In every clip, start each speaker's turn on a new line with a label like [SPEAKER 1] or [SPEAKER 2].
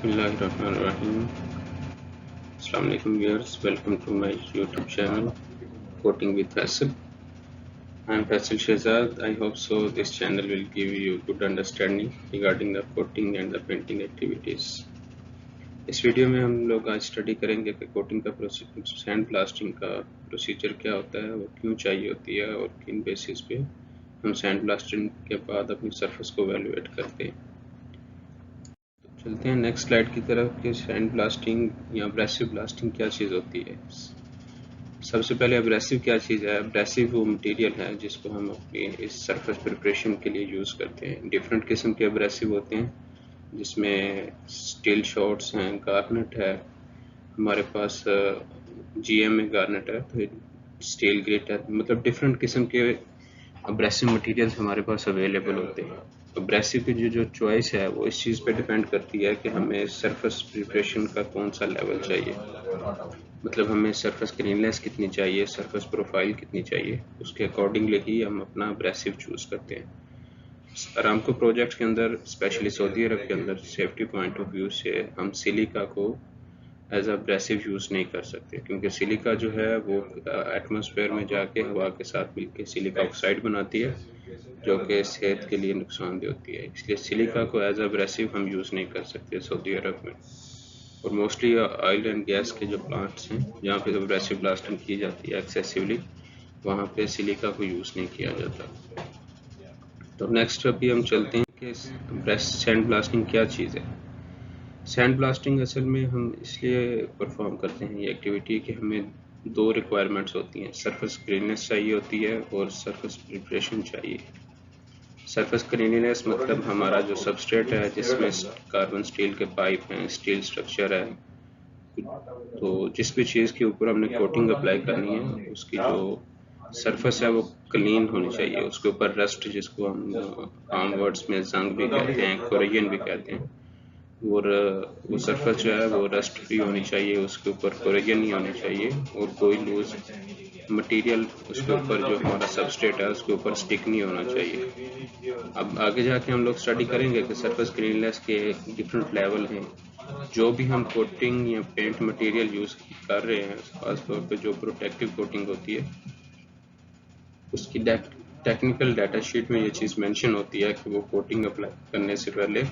[SPEAKER 1] Bismillahirrahmanirrahim. Assalamu alaikum viewers. Welcome to my YouTube channel Coating with Faisal. I am Faisal Shehzad. I hope so this channel will give you good understanding regarding the coating and the painting activities. इस video में हम लोग आज study करेंगे कि coating का sand blasting का procedure क्या होता है और क्यों चाहिए होती है और किन बेसिस पे हम सैंड ब्लास्टिंग के बाद अपनी सरफेस को वैल्यूएट करते हैं। चलते हैं नेक्स्ट स्लाइड की तरफ कि सैंड ब्लास्टिंग या अब्रेसिव ब्लास्टिंग क्या चीज़ होती है। सबसे पहले अब्रेसिव क्या चीज़ है? अब्रेसिव वो मटेरियल है जिसको हम अपनी इस सरफेस प्रिपरेशन के लिए यूज़ करते हैं। डिफरेंट किस्म के अब्रेसिव होते हैं जिसमें स्टील शॉट्स हैं, गार्नेट है, हमारे पास जीएम में गार्नेट है, तो स्टील ग्रेट है, मतलब डिफरेंट किस्म के अब्रेसिव मटेरियल्स हमारे पास अवेलेबल होते हैं। अब्रेसिव की जो चॉइस है वो इस चीज़ पे डिपेंड करती है कि हमें सरफेस प्रिपरेशन का कौन सा लेवल चाहिए, मतलब हमें सरफेस क्लीननेस कितनी चाहिए, सरफेस प्रोफाइल कितनी चाहिए, उसके अकॉर्डिंगली ही हम अपना अब्रेसिव चूज़ करते हैं। अरामको प्रोजेक्ट के अंदर, स्पेशली सऊदी अरब के अंदर, सेफ्टी पॉइंट ऑफ व्यू से हम सिलिका को एज अब्रेसिव यूज़ नहीं कर सकते, क्योंकि सिलिका जो है वो एटमॉस्फेयर में जाके हवा के साथ मिलके सिलिका ऑक्साइड बनाती है जो कि सेहत के लिए नुकसानदेह होती है। इसलिए सिलिका को एज अब्रेसिव हम यूज़ नहीं कर सकते सऊदी अरब में। और मोस्टली ऑयल एंड गैस के जो प्लांट्स हैं जहाँ पे अब्रेसिव ब्लास्टिंग की जाती है एक्सेसिवली, वहाँ पे सिलिका को यूज़ नहीं किया जाता। तो नेक्स्ट अभी हम चलते हैं कि सैंड ब्लास्टिंग क्या चीज़ है। सैंड ब्लास्टिंग असल में हम इसलिए परफॉर्म करते हैं ये एक्टिविटी कि हमें दो रिक्वायरमेंट्स होती हैं, सरफेस क्लीननेस चाहिए होती है और सरफेस प्रिपरेशन चाहिए। सरफेस क्लीननेस मतलब हमारा जो सबस्ट्रेट है जिसमें कार्बन स्टील के पाइप हैं, स्टील स्ट्रक्चर है, तो जिस भी चीज़ के ऊपर हमने कोटिंग अप्लाई करनी है उसकी जो सरफेस है वो क्लीन होनी चाहिए, उसके ऊपर रस्ट, जिसको हम आम वर्ड्स में जंग भी कहते हैं, कोरियन भी कहते हैं, और वो सरफेस जो है वो रस्ट फ्री होनी चाहिए, उसके ऊपर कोरियन नहीं होनी चाहिए और कोई लूज मटेरियल उसके ऊपर जो हमारा सबस्ट्रेट है उसके ऊपर स्टिक नहीं होना चाहिए। अब आगे जाके हम लोग स्टडी करेंगे कि सरफेस क्लीननेस के डिफरेंट लेवल हैं। जो भी हम कोटिंग या पेंट मटेरियल यूज़ कर रहे हैं, खासतौर पे जो प्रोटेक्टिव कोटिंग होती है, उसकी टेक्निकल डाटा शीट में ये चीज़ मेंशन होती है कि वो कोटिंग अप्लाई करने से पहले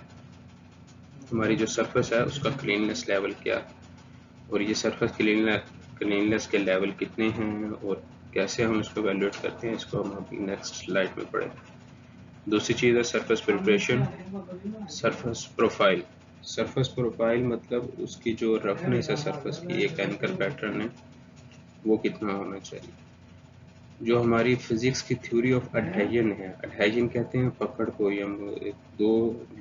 [SPEAKER 1] हमारी जो सरफेस है उसका क्लीननेस लेवल क्या है, और ये सरफेस क्लीननेस के लेवल कितने हैं और कैसे हम इसको वैल्यूएट करते हैं, इसको हम अभी नेक्स्ट स्लाइड में पढ़ेंगे। दूसरी चीज़ है surface preparation. Surface profile. Surface profile मतलब उसकी जो रफनेस है सरफेस की, एक एंकर पैटर्न है, वो कितना होना चाहिए। जो हमारी फिजिक्स की थ्योरी ऑफ एडहेजन है, एडहेजन कहते हैं पकड़ को, या दो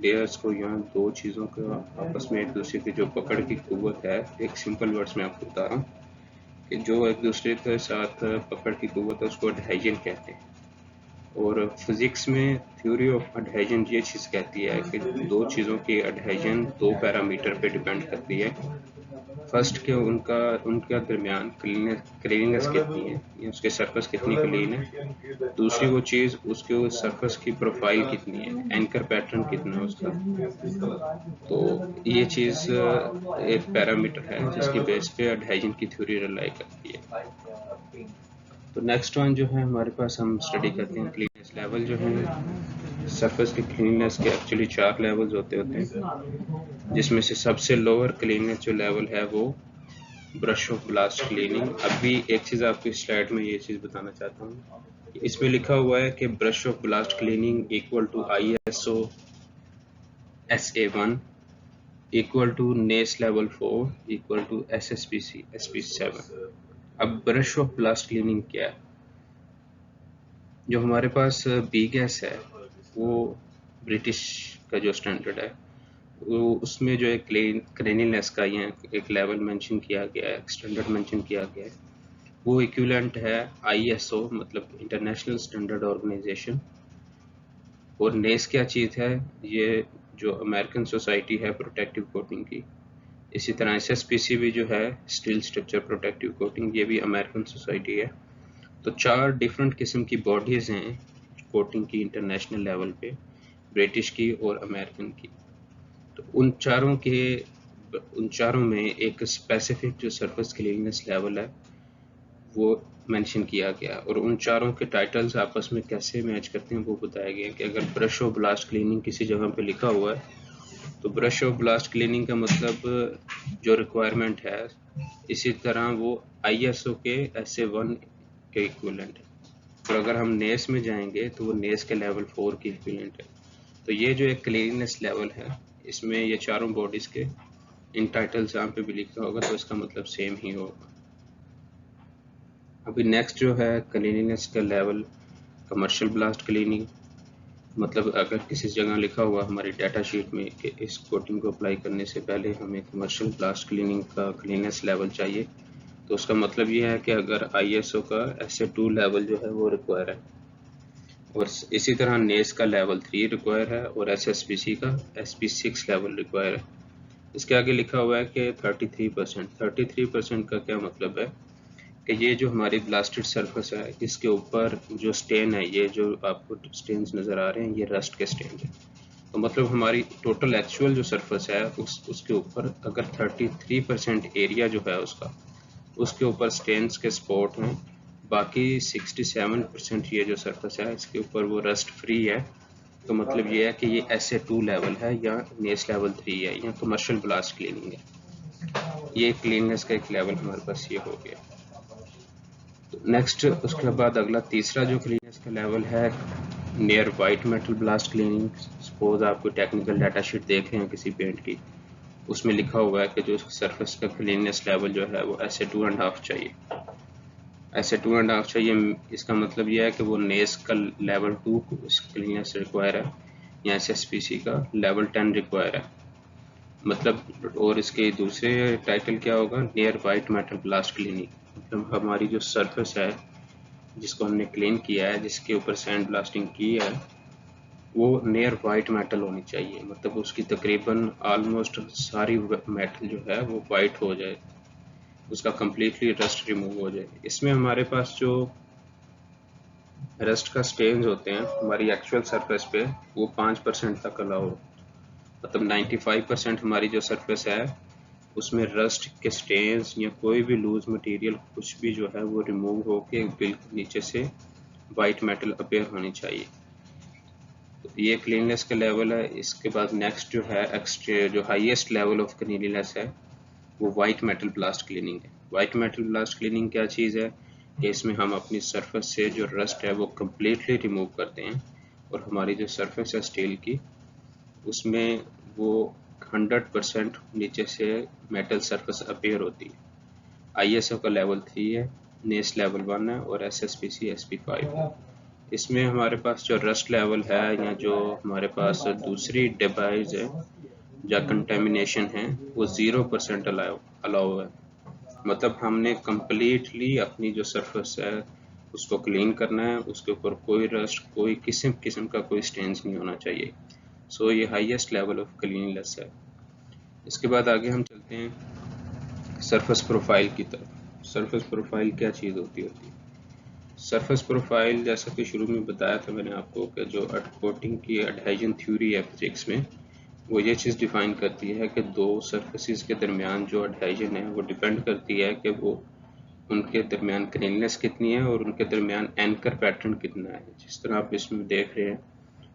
[SPEAKER 1] लेयर्स को या दो चीज़ों को आपस में एक दूसरे की जो पकड़ की कुव्वत है, एक सिंपल वर्ड्स में आपको बता रहा हूँ कि जो एक दूसरे के साथ पकड़ की कुव्वत है उसको एडहेजन कहते हैं। और फिजिक्स में थ्योरी ऑफ एडहेजन ये चीज़ कहती है कि दो चीज़ों की एडहेजन दो पैरामीटर पे डिपेंड करती है। फर्स्ट के उनके दरमियान क्लीननेस कितनी है, या उसके सरफेस कितनी क्लीन है। दूसरी वो चीज़ उसके सरफेस की प्रोफाइल कितनी है, एंकर पैटर्न कितना है उसका। तो ये चीज़ एक पैरामीटर है जिसकी बेस पे एडहेजन की थ्योरी रिलाई करती है। तो नेक्स्ट वन जो है हमारे पास, हम स्टडी करते हैं क्लीननेस लेवल जो है। सरफेस की क्लीननेस के एक्चुअली 4 लेवल्स होते हैं, जिसमें से सबसे लोअर क्लीननेस जो लेवल है वो ब्रश ऑफ ब्लास्ट क्लीनिंग। अभी एक चीज़ आपको इस स्लाइड में ये चीज़ बताना चाहता हूँ, इसमें लिखा हुआ है कि brush off blast cleaning equal to ISO SA1 equal to NACE level 4 equal to SSPC SP7। अब ब्रश ऑफ ब्लास्ट क्लीनिंग क्या है? जो हमारे पास बी गैस है वो ब्रिटिश का जो स्टैंडर्ड है वो उसमें जो एक क्लीनिनेस का यहाँ एक लेवल मेंशन किया गया है, स्टैंडर्ड मेंशन किया गया है, वो इक्विवेलेंट है ISO मतलब इंटरनेशनल स्टैंडर्ड ऑर्गेनाइजेशन। और नेस क्या चीज़ है? ये जो अमेरिकन सोसाइटी है प्रोटेक्टिव कोटिंग की। इसी तरह SSPC भी जो है स्टील स्ट्रक्चर प्रोटेक्टिव कोटिंग, ये भी अमेरिकन सोसाइटी है। तो 4 डिफरेंट किस्म की बॉडीज़ हैं कोटिंग की इंटरनेशनल लेवल पे, ब्रिटिश की और अमेरिकन की। तो उन चारों के उन चारों में एक स्पेसिफिक जो सरफेस क्लीननेस लेवल है वो मेंशन किया गया, और उन चारों के टाइटल्स आपस में कैसे मैच करते हैं वो बताया गया कि अगर ब्रश और ब्लास्ट क्लीनिंग किसी जगह पे लिखा हुआ है तो ब्रश और ब्लास्ट क्लीनिंग का मतलब जो रिक्वायरमेंट है, इसी तरह वो ISO के SA1 के इक्विवेलेंट है, और अगर हम नेस में जाएंगे तो वो नेस के लेवल 4 के इक्विवेलेंट है। तो ये जो एक क्लीननेस लेवल है, इसमें ये चारों बॉडीज के इन टाइटल्स यहाँ पे भी लिखा होगा, तो इसका मतलब सेम ही होगा। अभी नेक्स्ट जो है क्लीनिनेस का लेवल कमर्शियल ब्लास्ट क्लीनिंग, मतलब अगर किसी जगह लिखा हुआ हमारी डाटा शीट में कि इस कोटिंग को अप्लाई करने से पहले हमें कमर्शियल ब्लास्ट क्लीनिंग का क्लीननेस लेवल चाहिए, तो उसका मतलब ये है कि अगर ISO का SA2 लेवल जो है वो रिक्वायर है, और इसी तरह नेस का लेवल 3 रिक्वायर है, और SSPC का SP6 लेवल रिक्वायर है। इसके आगे लिखा हुआ है कि 33% का क्या मतलब है कि ये जो हमारी ब्लास्टेड सरफेस है इसके ऊपर जो स्टेन है, ये जो आपको स्टेन्स नज़र आ रहे हैं, ये रस्ट के स्टेन है। तो मतलब हमारी टोटल एक्चुअल जो सरफेस है उसके ऊपर अगर 33% एरिया जो है उसके ऊपर स्टेन्स के स्पॉट हैं, बाकी 67% ये जो सरफेस है इसके ऊपर वो रस्ट फ्री है, तो मतलब ये है कि ये SA2 लेवल है या नेस लेवल 3 है या कमर्शियल ब्लास्ट क्लीनिंग है। ये क्लीननेस का एक लेवल हमारे पास ये हो गया। तो नेक्स्ट उसके बाद अगला तीसरा जो क्लीननेस का लेवल है near white metal blast cleaning. Suppose आप कोई टेक्निकल डाटा शीट देख रहे हैं किसी पेंट की, उसमें लिखा हुआ है कि जो सरफेस का क्लीननेस लेवल जो है वो SA2.5 चाहिए, SA2.5 चाहिए। इसका मतलब यह है कि वो नेस का लेवल 2 क्लीननेस रिक्वायर है या SSPC का लेवल 10 रिक्वायर है, मतलब। और इसके दूसरे टाइटल क्या होगा, near white metal blast cleaning, मतलब हमारी जो सरफेस है जिसको हमने क्लीन किया है, जिसके ऊपर सैंड ब्लास्टिंग की है, वो नियर वाइट मेटल होनी चाहिए, मतलब उसकी तकरीबन ऑलमोस्ट सारी मेटल जो है वो वाइट हो जाए, उसका कम्प्लीटली रस्ट रिमूव हो जाए। इसमें हमारे पास जो रस्ट का स्टेन्स होते हैं हमारी एक्चुअल सरफेस पे वो 5% तक अलाउ, मतलब 95% हमारी जो सरफेस है उसमें रस्ट के स्टेन्स या कोई भी लूज मटेरियल कुछ भी जो है वो रिमूव होके बिल्कुल नीचे से वाइट मेटल अपीयर होनी चाहिए। तो ये क्लीननेस का लेवल है। इसके बाद नेक्स्ट जो है जो हाईएस्ट लेवल ऑफ क्लीनलीनेस है वो वाइट मेटल ब्लास्ट क्लीनिंग है। वाइट मेटल ब्लास्ट क्लीनिंग क्या चीज़ है कि इसमें हम अपनी सरफेस से जो रस्ट है वो कम्प्लीटली रिमूव करते हैं, और हमारी जो सरफेस है स्टील की उसमें वो 100% नीचे से मेटल सरफेस अपीयर होती है। ISO का लेवल 3 है, नेस लेवल 1 है, और SSPC SP5 है। इसमें हमारे पास जो रस्ट लेवल है या जो हमारे पास दूसरी डिवाइस है या कंटेमिनेशन है वो 0% अलाउ है, मतलब हमने कम्प्लीटली अपनी जो सरफेस है उसको क्लीन करना है, उसके ऊपर कोई रस्ट कोई किस्म का कोई स्टेन्स नहीं होना चाहिए। सो ये हाईएस्ट लेवल ऑफ क्लीननेस है। इसके बाद आगे हम चलते हैं सरफेस प्रोफाइल की तरफ। सरफेस प्रोफाइल क्या चीज़ होती है? सरफेस प्रोफाइल जैसा कि शुरू में बताया था मैंने आपको कि जो कोटिंग की एडहेजन थ्योरी है फिजिक्स में, वो ये चीज़ डिफाइन करती है कि दो सरफेसेस के दरमियान जो एडहेजन है वो डिपेंड करती है कि वो उनके दरमियान क्लीननेस कितनी है और उनके दरमियान एंकर पैटर्न कितना है। जिस तरह आप इसमें देख रहे हैं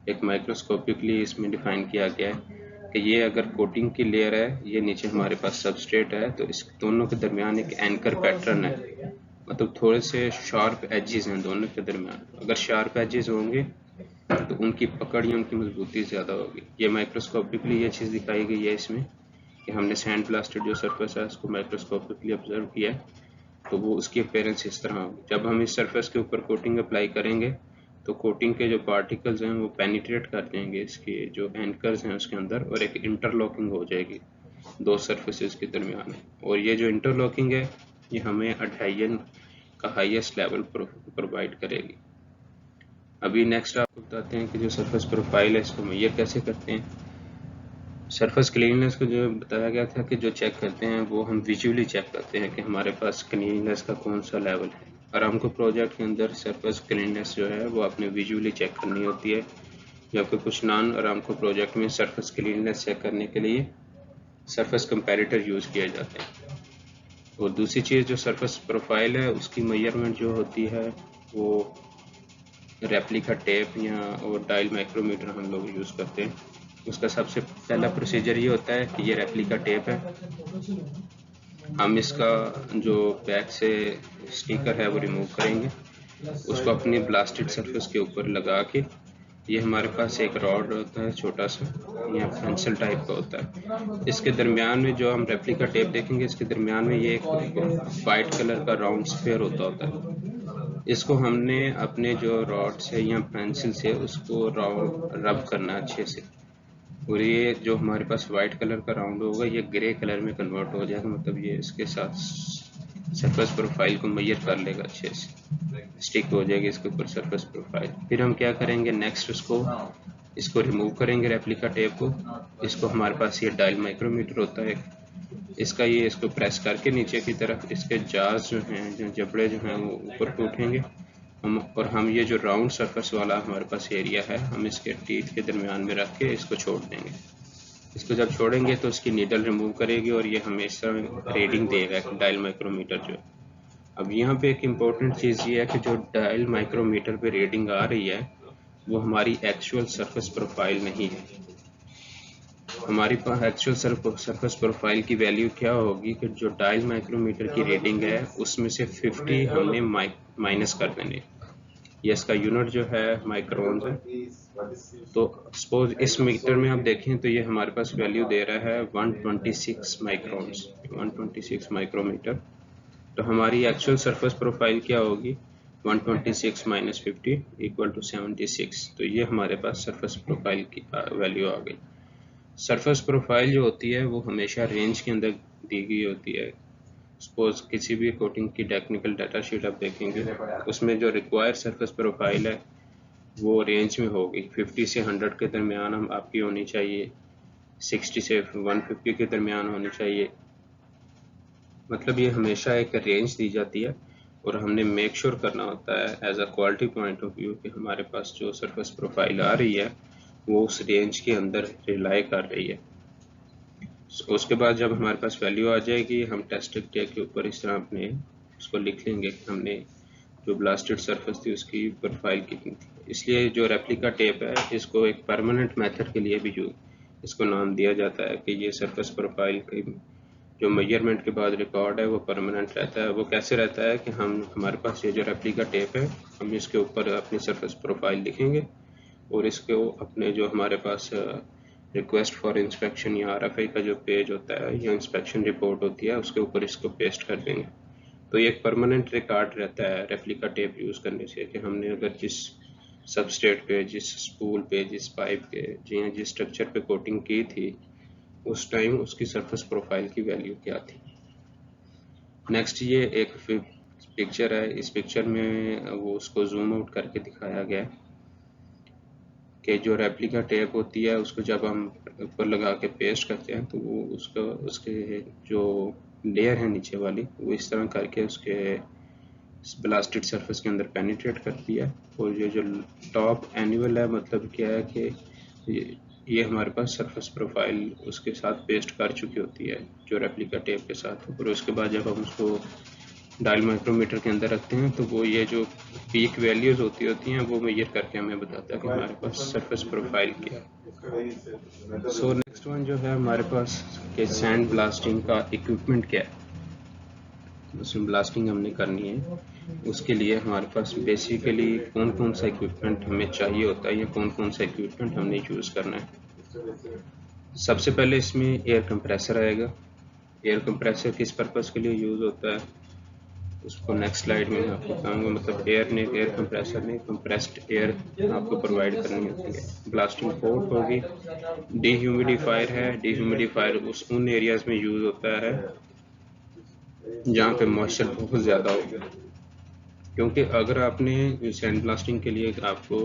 [SPEAKER 1] एक माइक्रोस्कोपिकली इसमें डिफाइन किया गया है कि ये अगर कोटिंग की लेयर है, ये नीचे हमारे पास सबस्ट्रेट है, तो इस दोनों के दरमियान एक एंकर पैटर्न है, मतलब थोड़े से शार्प एजेस हैं दोनों के दरमियान। अगर शार्प एजेस होंगे तो उनकी पकड़ या उनकी मजबूती ज़्यादा होगी। ये माइक्रोस्कोपिकली ये चीज़ दिखाई गई है इसमें कि हमने सैंड ब्लास्टेड जो सरफेस है उसको माइक्रोस्कोपिकली ऑब्जर्व किया, तो वो उसकी अपीयरेंस इस तरह होगी। जब हम इस सरफेस के ऊपर कोटिंग अप्लाई करेंगे तो कोटिंग के जो पार्टिकल्स हैं वो पेनिट्रेट कर देंगे इसके जो एंकर्स हैं उसके अंदर, और एक इंटरलॉकिंग हो जाएगी दो सरफेसेस के दरमियान। और ये जो इंटरलॉकिंग है ये हमें एडहेजन का हाईएस्ट लेवल प्रोवाइड करेगी। अभी नेक्स्ट आपको बताते हैं कि जो सरफेस प्रोफाइल है इसको मेजर कैसे करते हैं। सरफेस क्लीननेस को जो बताया गया था कि जो चेक करते हैं वो हम विजुअली चेक करते हैं कि हमारे पास क्लीननेस का कौन सा लेवल है। और हमको प्रोजेक्ट के अंदर सरफेस क्लीननेस जो है वो आपने विजुअली चेक करनी होती है, जबकि कुछ नॉन आरामको प्रोजेक्ट में सरफेस क्लीननेस चेक करने के लिए सरफेस कंपैरेटर यूज़ किए जाते हैं। और दूसरी चीज़ जो सरफेस प्रोफाइल है उसकी मेजरमेंट जो होती है वो रेप्लिका टेप या और डायल माइक्रोमीटर हम लोग यूज़ करते हैं। उसका सबसे पहला प्रोसीजर ये होता है कि ये रेप्लिका टेप है, हम इसका जो बैक से स्टिकर है वो रिमूव करेंगे, उसको अपनी ब्लास्टेड सरफेस के ऊपर लगा के, ये हमारे पास एक रॉड होता है छोटा सा या पेंसिल टाइप का होता है, इसके दरमियान में जो हम रेप्लिका टेप देखेंगे इसके दरमियान में ये एक वाइट कलर का राउंड स्फीयर होता है। इसको हमने अपने जो रॉड से या पेंसिल से उसको राउंड रब करना अच्छे से, और ये जो हमारे पास वाइट कलर का राउंड होगा ये ग्रे कलर में कन्वर्ट हो जाएगा, मतलब ये इसके साथ सरफेस प्रोफाइल को मेजर कर लेगा, अच्छे से स्टिक हो जाएगी इसके ऊपर सरफेस प्रोफाइल। फिर हम क्या करेंगे नेक्स्ट, इसको रिमूव करेंगे रेप्लिका टेप को। इसको हमारे पास ये डायल माइक्रोमीटर होता है इसका, ये इसको प्रेस करके नीचे की तरफ इसके जार्स जो हैं, जो जबड़े जो हैं वो ऊपर को उठेंगे और हम ये जो राउंड सरफेस वाला हमारे पास एरिया है हम इसके टीथ के दरमियान में रख के इसको छोड़ देंगे। इसको जब छोड़ेंगे तो इसकी नीडल रिमूव करेगी और ये हमेशा रीडिंग देगा डायल माइक्रोमीटर जो। अब यहाँ पे एक इम्पोर्टेंट चीज़ ये है कि जो डायल माइक्रोमीटर पे रीडिंग आ रही है वो हमारी एक्चुअल सरफेस प्रोफाइल नहीं है। हमारी पास एक्चुअल सरफेस प्रोफाइल की वैल्यू क्या होगी कि जो डायल माइक्रोमीटर की रीडिंग है उसमें से 50 हमने माइनस कर देने, ये इसका यूनिट जो है माइक्रोन है। तो सपोज इस मीटर में आप देखें तो ये हमारे पास वैल्यू दे रहा है 126 माइक्रोन्स, 126 माइक्रोमीटर। तो हमारी एक्चुअल सरफेस प्रोफाइल क्या होगी 126 माइनस 50 इक्वल टू 76। तो ये हमारे पास सरफेस प्रोफाइल की वैल्यू आ गई। सरफेस प्रोफाइल जो होती है वो हमेशा रेंज के अंदर दी गई होती है। सपोज किसी भी कोटिंग की टेक्निकल डाटा शीट आप देखेंगे उसमें जो रिक्वायर्ड सरफेस प्रोफाइल है वो रेंज में होगी 50 से 100 के दरमियान हम आपकी होनी चाहिए, 60 से 150 के दरमियान होनी चाहिए। मतलब ये हमेशा एक रेंज दी जाती है और हमने मेक श्योर करना होता है as a quality point of view कि हमारे पास जो सरफेस प्रोफाइल आ रही है वो उस रेंज के अंदर रिलाई कर रही है। उसके बाद जब हमारे पास वैल्यू आ जाएगी हम टेस्ट टेक के ऊपर इस तरह अपने उसको लिख लेंगे कि हमने जो ब्लास्टेड सरफेस थी उसकी प्रोफाइल कितनी थी। इसलिए जो रेप्लिका टेप है इसको एक परमानेंट मेथड के लिए भी इसको नाम दिया जाता है कि ये सरफेस प्रोफाइल की जो मेजरमेंट के बाद रिकॉर्ड है वो परमानेंट रहता है। वो कैसे रहता है कि हमारे पास ये जो रेप्लिका टेप है हम इसके ऊपर अपनी सरफेस प्रोफाइल लिखेंगे और इसको अपने जो हमारे पास रिक्वेस्ट फॉर इंस्पेक्शन या RFI का जो पेज होता है या इंस्पेक्शन रिपोर्ट होती है उसके ऊपर इसको पेस्ट कर देंगे। तो ये एक परमानेंट रिकॉर्ड रहता है रेप्लिका टेप यूज़ करने से कि हमने अगर जिस सबस्ट्रेट पे, जिस स्पूल पे, जिस पाइप पे, जिस स्ट्रक्चर पे कोटिंग की थी उस टाइम उसकी सरफेस प्रोफाइल की वैल्यू क्या थी। नेक्स्ट ये एक पिक्चर है, इस पिक्चर में वो उसको जूम आउट करके दिखाया गया है कि जो रेप्लिका टेप होती है उसको जब हम ऊपर लगा के पेस्ट करते हैं तो वो उसके जो लेयर है नीचे वाली वो इस तरह करके उसके ब्लास्टेड सरफेस के अंदर पेनिट्रेट करती है। और ये जो टॉप एनुअल है मतलब क्या है कि ये हमारे पास सरफेस प्रोफाइल उसके साथ पेस्ट कर चुकी होती है जो रेप्लिका टेप के साथ। और उसके बाद जब हम उसको डायल माइक्रोमीटर के अंदर रखते हैं तो वो ये जो पीक वैल्यूज होती हैं वो मेजर करके हमें बताता है कि हमारे पास सरफेस प्रोफाइल क्या है। सो नेक्स्ट वन जो है हमारे पास कि सैंड ब्लास्टिंग का इक्विपमेंट क्या है, उसमें ब्लास्टिंग हमने करनी है उसके लिए हमारे पास बेसिकली कौन कौन सा इक्विपमेंट हमें चाहिए होता है या कौन कौन सा इक्विपमेंट हमने यूज़ करना है। सबसे पहले इसमें एयर कंप्रेसर आएगा। एयर कंप्रेसर किस पर्पज़ के लिए यूज़ होता है उसको नेक्स्ट स्लाइड में आपको बताऊंगा। मतलब एयर कंप्रेसर ने कंप्रेस्ड एयर आपको प्रोवाइड करनी होती है। ब्लास्टिंग पोर्ट होगी। डिह्यूमिडिफायर है, डिह्यूमिडिफायर उन एरियाज में यूज़ होता है जहाँ पे मॉइस्चर बहुत ज़्यादा हो, क्योंकि अगर आपने सैंड ब्लास्टिंग के लिए आपको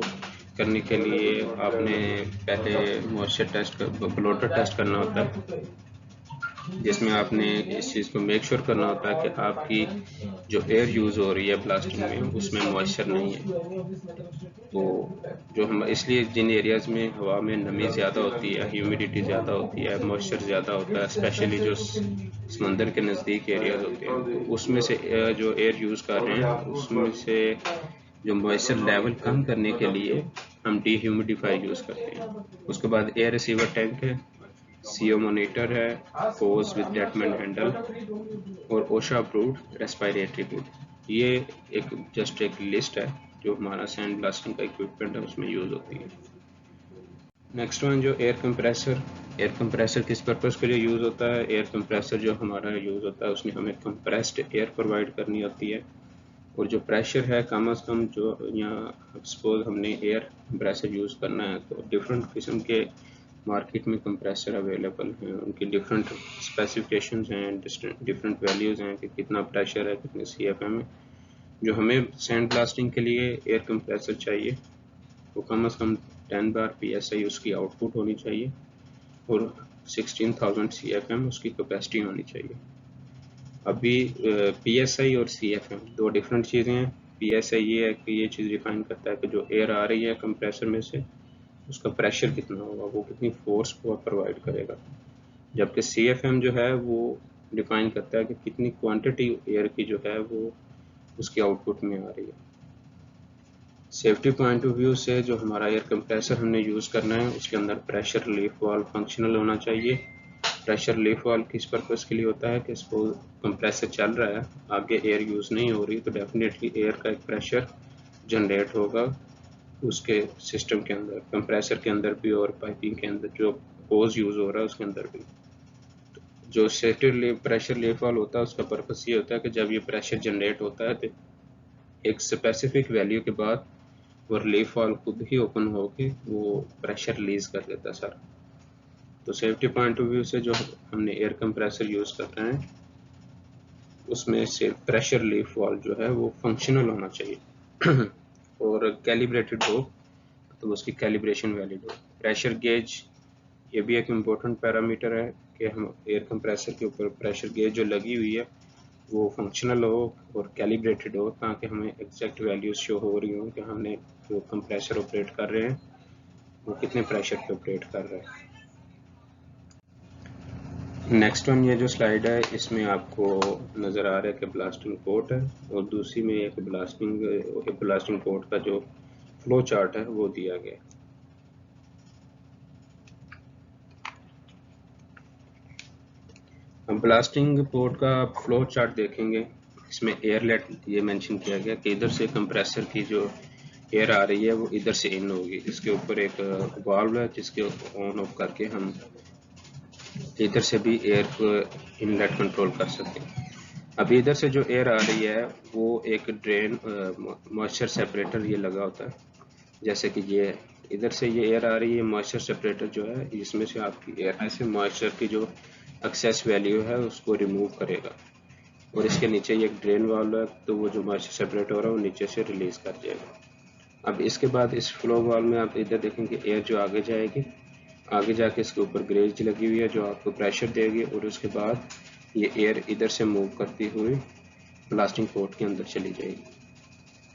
[SPEAKER 1] करने के लिए आपने पहले मॉइस्चर टेस्ट ब्लोटर टेस्ट करना होता है। जिसमें आपने इस चीज़ को मेक श्योर करना होता है कि आपकी जो एयर यूज़ हो रही है ब्लास्टिंग में उसमें मॉइस्चर नहीं है। तो जो हम इसलिए जिन एरियाज़ में हवा में नमी ज़्यादा होती है, ह्यूमिडिटी ज़्यादा होती है, मॉइस्चर ज़्यादा होता है, स्पेशली जो समंदर के नज़दीक एरियाज़ होते हैं, तो उसमें से जो एयर यूज़ कर रहे हैं उसमें से जो मॉइस्चर लेवल कम करने के लिए हम डीह्यूमिडिफायर यूज़ करते हैं। उसके बाद एयर रिसीवर टैंक है, CO मॉनिटर है, होज विद डेटमैन हैंडल और ओशा अप्रूव्ड रेस्पिरेटरी बुड। ये एक जस्ट एक लिस्ट है जो हमारा सैंड ब्लास्टिंग का इक्विपमेंट है उसमें यूज़ होती है। नेक्स्ट वन जो एयर कंप्रेसर किस पर्पस के लिए यूज़ होता है? एयर कंप्रेसर जो हमारा यूज़ होता है उसमें हमें कंप्रेस्ड एयर प्रोवाइड करनी होती है, और जो प्रेशर है कम अज़ कम, जो यहाँ सपोज हमने एयर कंप्रेसर यूज़ करना है तो डिफरेंट किस्म के मार्केट में कंप्रेसर अवेलेबल हैं, उनकी डिफरेंट स्पेसिफिकेशंस हैं, डिफरेंट वैल्यूज़ हैं कि कितना प्रेशर है, कितने CFM है। जो हमें सैंड ब्लास्टिंग के लिए एयर कंप्रेसर चाहिए वो कम से कम 10 बार PSI उसकी आउटपुट होनी चाहिए और 16,000 CFM उसकी कैपेसिटी होनी चाहिए। अभी PSI और CFM दो डिफरेंट चीज़ें हैं। PSI ये है कि ये चीज़ डिफाइन करता है कि जो एयर आ रही है कंप्रेसर में से उसका प्रेशर कितना होगा, वो कितनी फोर्स को प्रोवाइड करेगा, जबकि CFM जो है वो डिफाइन करता है कि कितनी क्वांटिटी एयर की जो है वो उसकी आउटपुट में आ रही है। सेफ्टी पॉइंट ऑफ व्यू से जो हमारा एयर कंप्रेसर हमने यूज़ करना है उसके अंदर प्रेशर रिलीफ वाल्व फंक्शनल होना चाहिए। प्रेशर रिलीफ वाल्व किस पर्पज़ के लिए होता है कि सपोज कंप्रेसर चल रहा है, आगे एयर यूज़ नहीं हो रही, तो डेफिनेटली एयर का एक प्रेशर जनरेट होगा उसके सिस्टम के अंदर, कंप्रेसर के अंदर भी और पाइपिंग के अंदर जो होज यूज़ हो रहा है उसके अंदर भी। जो सेफ्टी प्रेशर रिलीफ वाल्व होता है उसका पर्पस ये होता है कि जब ये प्रेशर जनरेट होता है तो एक स्पेसिफिक वैल्यू के बाद वो रिलीफ वाल्व खुद ही ओपन होके वो प्रेशर रिलीज कर देता है सर। तो सेफ्टी पॉइंट ऑफ व्यू से जो हमने एयर कंप्रेसर यूज़ कर रहे हैं उसमें से प्रेशर रिलीफ वाल्व जो है वो फंक्शनल होना चाहिए और कैलिब्रेटेड हो, तो उसकी कैलिब्रेशन वैलिड हो। प्रेशर गेज ये भी एक इम्पोर्टेंट पैरामीटर है कि हम एयर कंप्रेसर के ऊपर प्रेशर गेज जो लगी हुई है वो फंक्शनल हो और कैलिब्रेटेड हो, ताकि हमें एग्जैक्ट वैल्यूज शो हो रही हो कि हमने जो कंप्रेसर ऑपरेट कर रहे हैं वो कितने प्रेशर पे ऑपरेट कर रहे हैं। नेक्स्ट वन ये जो स्लाइड है इसमें आपको नज़र आ रहा है कि ब्लास्टिंग पोर्ट है और दूसरी में एक ब्लास्टिंग पोर्ट का जो फ्लो चार्ट है वो दिया गया है। हम ब्लास्टिंग पोर्ट का फ्लो चार्ट देखेंगे, इसमें एयरलेट ये मेंशन किया गया कि इधर से कंप्रेसर की जो एयर आ रही है वो इधर से इन होगी। इसके ऊपर एक वाल्व है जिसके ऑन ऑफ करके हम इधर से भी एयर को इनलेट कंट्रोल कर सकते हैं। अभी इधर से जो एयर आ रही है वो एक ड्रेन मॉइस्चर सेपरेटर ये लगा होता है, जैसे कि ये इधर से ये एयर आ रही है, मॉइस्चर सेपरेटर जो है इसमें से आपकी एयर में से मॉइस्चर की जो एक्सेस वैल्यू है उसको रिमूव करेगा, और इसके नीचे ये एक ड्रेन वाल्व है तो वो जो मॉइस्चर सेपरेट हो रहा है वो नीचे से रिलीज कर जाएगा। अब इसके बाद इस फ्लो वाल्व में आप इधर देखेंगे एयर जो आगे जाएगी, आगे जाके इसके ऊपर ग्रेज लगी हुई है जो आपको प्रेशर देगी, और उसके बाद ये एयर इधर से मूव करती हुई ब्लास्टिंग पोर्ट के अंदर चली जाएगी।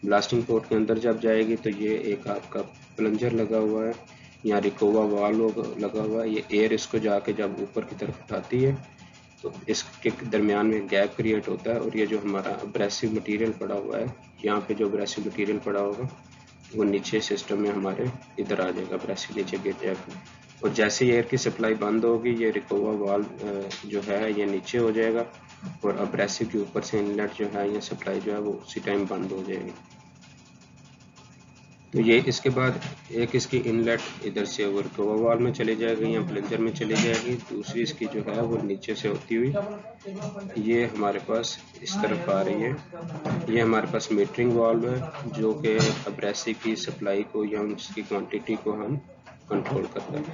[SPEAKER 1] ब्लास्टिंग पोर्ट के अंदर जब जाएगी तो ये एक आपका प्लंजर लगा हुआ है, यहाँ रिकोवा वाल्व लगा हुआ है, ये एयर इसको जाके जब ऊपर की तरफ उठाती है तो इसके दरमियान में गैप क्रिएट होता है, और ये जो हमारा अब्रेसिव मटेरियल पड़ा हुआ है, यहाँ पे जो अब्रेसिव मटेरियल पड़ा होगा वो नीचे सिस्टम में हमारे इधर आ जाएगा, अब्रेसिव नीचे गिर जाएगा, और जैसे ही एयर की सप्लाई बंद होगी ये रिकोवा वाल्व जो है ये नीचे हो जाएगा और अब्रेसिव के ऊपर से इनलेट जो है ये सप्लाई जो है वो उसी टाइम बंद हो जाएगी। तो ये इसके बाद एक इसकी इनलेट इधर से वो रिकोवा वाल्व में चली जाएगी या प्लंजर में चली जाएगी, दूसरी इसकी जो है वो नीचे से होती हुई ये हमारे पास इस तरफ आ रही है। ये हमारे पास मीटरिंग वाल्व है जो कि अब्रेसिव की सप्लाई को या उसकी क्वांटिटी को हम कंट्रोल करता है।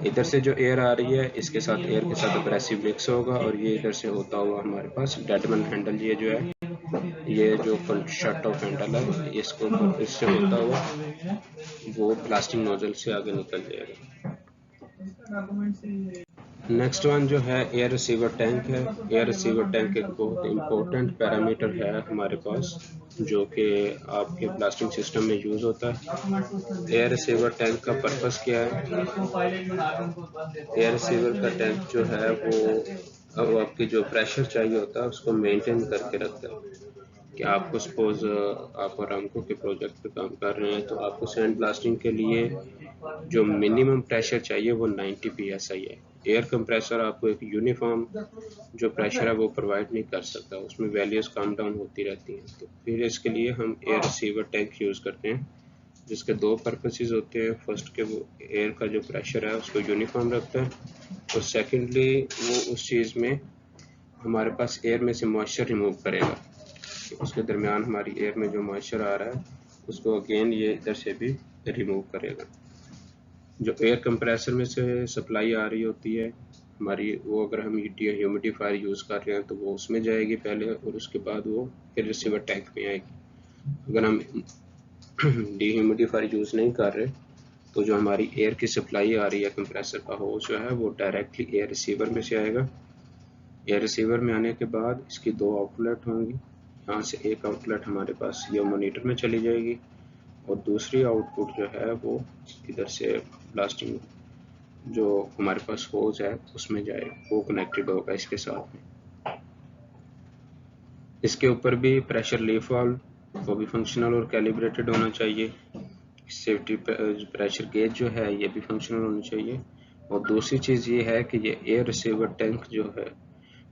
[SPEAKER 1] इधर से जो एयर आ रही है इसके साथ एयर के साथ अब्रेसिव मिक्स होगा, और ये इधर से होता हुआ हमारे पास डेडमैन हैंडल ये जो है ये जो शट ऑफ हैंडल है इसको इससे होता हुआ वो ब्लास्टिंग नोजल से आगे निकल जाएगा। नेक्स्ट वन जो है एयर रिसीवर टैंक है। एयर रिसीवर टैंक एक बहुत इम्पोर्टेंट पैरामीटर है हमारे पास, जो कि आपके ब्लास्टिंग सिस्टम में यूज़ होता है। एयर रिसीवर टैंक का पर्पस क्या है? एयर रिसीवर का टैंक जो है वो आपकी जो प्रेशर चाहिए होता है उसको मेंटेन करके रखता है। कि आपको सपोज आप अरामको के प्रोजेक्ट पे काम कर रहे हैं, तो आपको सैंड ब्लास्टिंग के लिए जो मिनिमम प्रेशर चाहिए वो 90 psi है। एयर कंप्रेसर आपको एक यूनिफॉर्म जो प्रेशर है वो प्रोवाइड नहीं कर सकता, उसमें वैल्यूज कम डाउन होती रहती हैं। तो फिर इसके लिए हम एयर रिसीवर टैंक यूज़ करते हैं, जिसके दो पर्पसेस होते हैं। फर्स्ट के वो एयर का जो प्रेशर है उसको यूनिफॉर्म रखता है, और सेकेंडली वो उस चीज़ में हमारे पास एयर में से मॉइस्चर रिमूव करेगा। उसके दरमियान हमारी एयर में जो मॉइस्चर आ रहा है उसको अगेन ये इधर से भी रिमूव करेगा। जो एयर कंप्रेसर में से सप्लाई आ रही होती है हमारी, वो अगर हम ह्यूमिडिफायर यूज़ कर रहे हैं तो वो उसमें जाएगी पहले, और उसके बाद वो फिर रिसीवर टैंक में आएगी। अगर हम ह्यूमिडिफायर यूज़ नहीं कर रहे तो जो हमारी एयर की सप्लाई आ रही है कंप्रेसर का होज जो है वो डायरेक्टली एयर रिसीवर में से आएगा। एयर रिसीवर में आने के बाद इसकी दो आउटलेट होंगी। यहाँ से एक आउटलेट हमारे पास ये मॉनिटर में चली जाएगी, और दूसरी आउटपुट जो है वो इधर से ब्लास्टिंग जो हमारे पास होज है उसमें जाए, वो कनेक्टेड होगा इसके साथ में। इसके ऊपर भी प्रेशर लीफ वाल्व, वो भी फंक्शनल और कैलिब्रेटेड होना चाहिए। सेफ्टी प्रेशर गेज जो है ये भी फंक्शनल होनी चाहिए। और दूसरी चीज़ ये है कि ये एयर रिसीवर टैंक जो है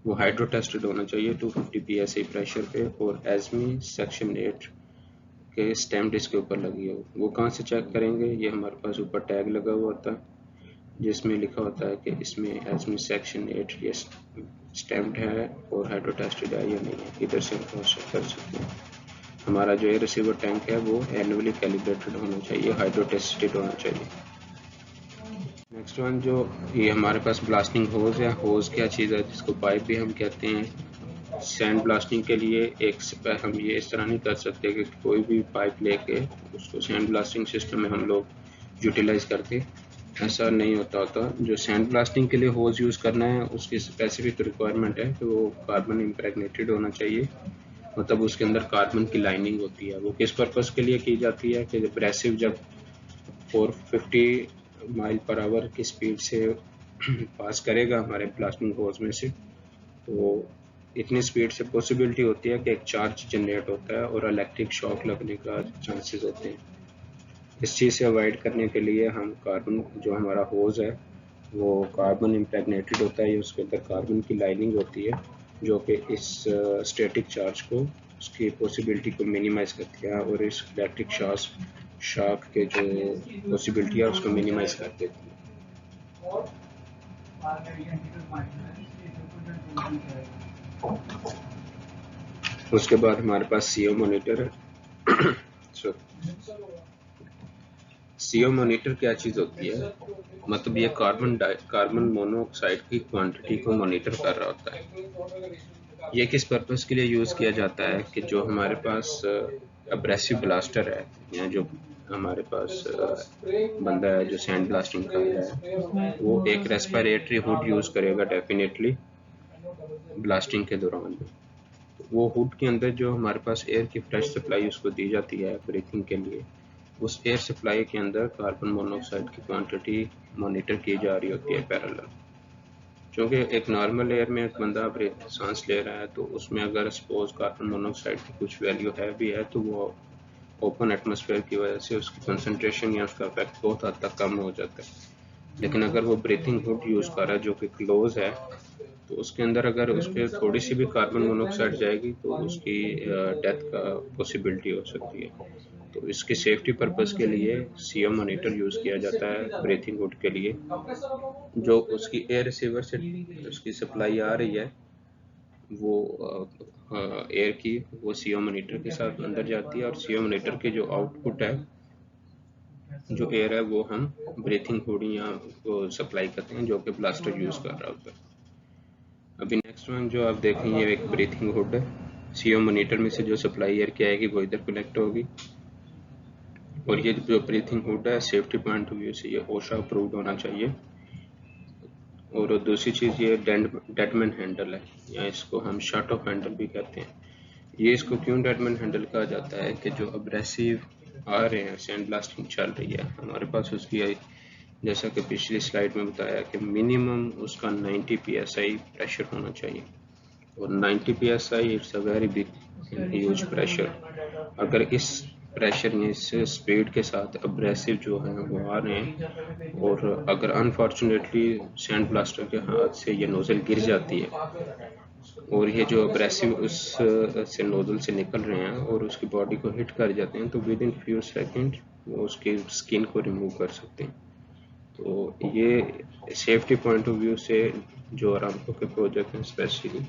[SPEAKER 1] वो हाइड्रो टेस्टेड होना चाहिए 250 psi प्रेशर पे, और एजमी सेक्शन 8 के स्टैम्प इसके ऊपर लगी हो। वो कहाँ से चेक करेंगे? ये हमारे पास ऊपर टैग लगा हुआ होता है जिसमें लिखा होता है कि इसमें एजमी सेक्शन 8 ये स्टैम्प्ड है और हाइड्रो टेस्टेड है या नहीं है। इधर से हम क्रॉस चेक कर सकते हैं। हमारा जो एयर रिसीवर टैंक है वो एनुअली कैलिब्रेटेड होना चाहिए, हाइड्रो टेस्टेड होना चाहिए। नेक्स्ट वन जो ये हमारे पास ब्लास्टिंग होज है। होज क्या चीज़ है? जिसको पाइप भी हम कहते हैं। सैंड ब्लास्टिंग के लिए एक हम ये इस तरह नहीं कर सकते कि कोई भी पाइप लेके उसको सैंड ब्लास्टिंग सिस्टम में हम लोग यूटिलाइज करते, ऐसा नहीं होता। जो सैंड ब्लास्टिंग के लिए होज यूज़ करना है उसकी स्पेसिफिक रिक्वायरमेंट है कि वो कार्बन इम्प्रेगनेटेड होना चाहिए, मतलब उसके अंदर कार्बन की लाइनिंग होती है। वो किस पर्पज़ के लिए की जाती है कि एब्रेसिव जब 450 माइल पर आवर की स्पीड से पास करेगा हमारे ब्लास्टिंग होज में से, तो इतनी स्पीड से पॉसिबिलिटी होती है कि एक चार्ज जनरेट होता है और इलेक्ट्रिक शॉक लगने का चांसेस होते हैं। इस चीज़ से अवॉइड करने के लिए हम कार्बन जो हमारा होज है वो कार्बन इम्प्रेगनेटेड होता है, उसके अंदर कार्बन की लाइनिंग होती है जो कि इस स्टैटिक चार्ज को, उसकी पॉसिबिलिटी को मिनिमाइज करती है, और इस इलेक्ट्रिक शॉक के जो पॉसिबिलिटी है उसको मिनिमाइज कर देती है। उसके बाद हमारे पास सीओ मॉनिटर है। सीओ मॉनिटर क्या चीज़ होती है? मतलब ये कार्बन मोनोऑक्साइड की क्वांटिटी को मॉनिटर कर रहा होता है। ये किस पर्पस के लिए यूज़ किया जाता है कि जो हमारे पास अब्रेसिव ब्लास्टर है, या जो हमारे पास बंदा है जो सैंड ब्लास्टिंग कर रहा है, वो एक रेस्पिरेटरी हुड यूज़ करेगा डेफिनेटली ब्लास्टिंग के दौरान। वो हुड के अंदर जो हमारे पास एयर की फ्रेश सप्लाई उसको दी जाती है ब्रीथिंग के लिए, उस एयर सप्लाई के अंदर कार्बन मोनोऑक्साइड की क्वांटिटी मॉनिटर की जा रही होती है पैरेलल। क्योंकि एक नॉर्मल एयर में एक बंदा सांस ले रहा है तो उसमें अगर सपोज कार्बन मोनोऑक्साइड की कुछ वैल्यू है भी है तो वो ओपन एटमॉस्फेयर की वजह से उसकी कंसंट्रेशन या उसका इफेक्ट बहुत हद तक कम हो जाता है। लेकिन अगर वो ब्रीथिंग हुड यूज़ कर रहा है जो कि क्लोज है, तो उसके अंदर अगर उस पर थोड़ी सी भी कार्बन मोनोऑक्साइड जाएगी तो उसकी डेथ का पॉसिबिलिटी हो सकती है। तो इसके सेफ्टी पर्पस के लिए सीओ मॉनिटर यूज़ किया जाता है ब्रीथिंग हुड के लिए। जो उसकी एयर रिसीवर से उसकी सप्लाई आ रही है वो एयर की, वो सीओ मॉनिटर के साथ अंदर जाती है, और सीओ मॉनिटर की जो आउटपुट है, जो एयर है, वो हम ब्रीथिंग हुड या वो सप्लाई करते हैं जो कि ब्लास्टर यूज़ कर रहा होता है। अभी नेक्स्ट वन जो आप देखेंगे ये एक ब्रीथिंग हुड है। सीओ मॉनिटर में से जो सप्लाई एयर की आएगी वो इधर कनेक्ट होगी, और ये जो ब्रीथिंग हुड है सेफ्टी पॉइंट ऑफ व्यू से ये ओशा अप्रूव्ड होना चाहिए। और दूसरी चीज़ ये डेडमैन हैंडल है, या इसको हम शट ऑफ हैंडल भी कहते हैं। ये इसको क्यों डेडमैन हैंडल कहा जाता है कि जो अब्रेसिव आ रहे हैं, सैंड ब्लास्टिंग चल रही है हमारे पास, उसकी जैसा कि पिछली स्लाइड में बताया कि मिनिमम उसका 90 psi प्रेशर होना चाहिए, और 90 psi it's a very big huge pressure. अगर इस प्रेशर या इस स्पीड के साथ अब्रेसिव जो है वो आ रहे हैं, और अगर अनफॉर्चुनेटली सैंड ब्लास्टर के हाथ से ये नोजल गिर जाती है और ये जो अब्रेसिव उस से नोजल से निकल रहे हैं और उसकी बॉडी को हिट कर जाते हैं, तो विद इन फ्यू सेकेंड वो उसकी स्किन को रिमूव कर सकते हैं। तो ये सेफ्टी पॉइंट ऑफ व्यू से जो अरामको के प्रोजेक्ट हैं स्पेशली,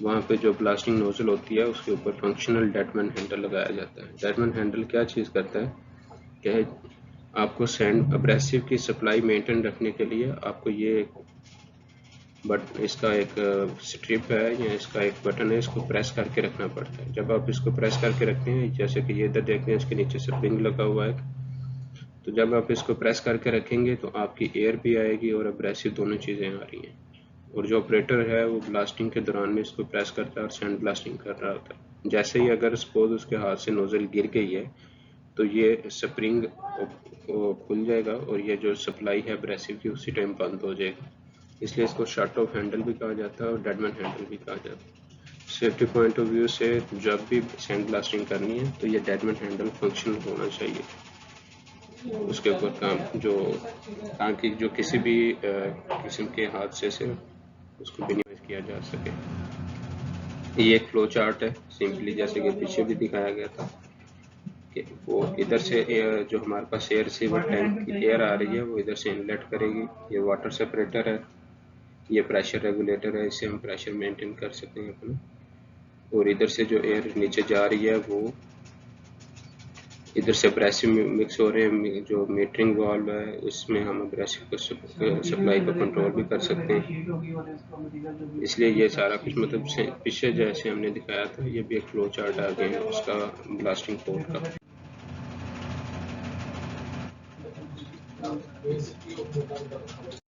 [SPEAKER 1] वहाँ पे जो ब्लास्टिंग नोजल होती है उसके ऊपर फंक्शनल डेडमैन हैंडल लगाया जाता है। डेडमैन हैंडल क्या चीज़ करता है कि आपको सैंड अब्रेसिव की सप्लाई मेंटेन रखने के लिए आपको ये बट इसका एक स्ट्रिप है या इसका एक बटन है, इसको प्रेस करके रखना पड़ता है। जब आप इसको प्रेस करके रखते हैं, जैसे कि ये इधर देखते हैं इसके नीचे स्प्रिंग लगा हुआ है, तो जब आप इसको प्रेस करके रखेंगे तो आपकी एयर भी आएगी और अब्रेसिव दोनों चीज़ें आ रही हैं, और जो ऑपरेटर है वो ब्लास्टिंग के दौरान में इसको प्रेस करता है और सैंड ब्लास्टिंग कर रहा होता है। जैसे ही अगर सपोज उसके हाथ से नोजल गिर गई है तो ये स्प्रिंग खुल जाएगा और ये जो सप्लाई है अब्रेसिव की उसी टाइम बंद हो जाएगी। इसलिए इसको शट ऑफ हैंडल भी कहा जाता है और डेडमैन हैंडल भी कहा जाता है। सेफ्टी पॉइंट ऑफ व्यू से जब भी सैंड ब्लास्टिंग करनी है तो ये डेडमैन हैंडल फंक्शनल होना चाहिए उसके ऊपर काम, जो ताकि जो किसी भी किस्म के हादसे से उसको मिनिमाइज किया जा सके। ये एक फ्लो चार्ट है सिंपली, जैसे कि पीछे भी दिखाया गया था कि वो इधर से जो हमारे पास एयर रिसीवर टैंक की एयर आ रही है वो इधर से इनलेट करेगी। ये वाटर सेपरेटर है, ये प्रेशर रेगुलेटर है, इससे हम प्रेशर मेंटेन कर सकते हैं अपना। और इधर से जो एयर नीचे जा रही है वो इधर से अब्रेसिव मिक्स हो रहे हैं, जो मीटरिंग वाल्व है उसमें हम अब्रेसिव को सप्लाई को कंट्रोल भी कर सकते हैं। इसलिए ये सारा कुछ मतलब पीछे जैसे हमने दिखाया था, ये भी एक फ्लो चार्ट आ गया है उसका ब्लास्टिंग पोर्ट का।